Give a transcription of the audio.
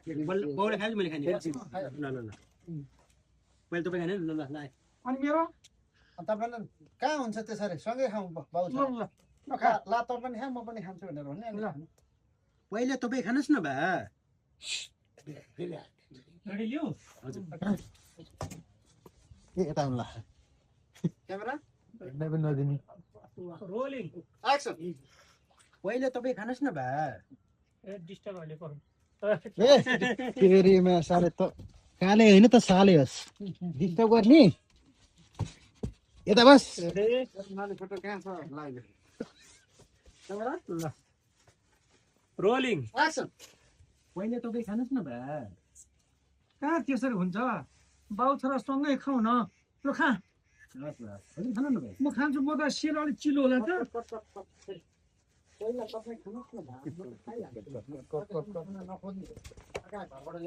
बाउले खाएँ मैले खाने ल ल ल मैले तपाईँ खाने ल ल ल अनि मेरो तपाईँले कहाँ हुन्छ त्यसरी सँगै खाउँ बाउ ल ल ला त पनि खा म पनि खान्छु भनेर भन्ने अनि खानु पहिले तपाईँ खानुहोस् न बा रेडी लिऊ हजुर ए यता आउनु ल क्यामेरा पनि नदिने रोलिङ एक्सन पहिले तपाईँ खानुहोस् न बा ए डिस्टर्ब अहिले पर्नु ए फेरिमा साले त काले होइन त साले होस् डिस्टर्ब गर्ने यता बस फोटो कहाँ छ लाग्यो क्यामेरा ल रोलिङ एक्सन पहिले तपाईँ खानुहोस् न बा कहाँ त्यसरी हुन्छ बाउ छोरा सँगै खाऊ न ल खा हजुर खानु न भाइ म खान्छु म त सिल अलिक चिलो होला त पहिला तपाईँ खानुहोस् न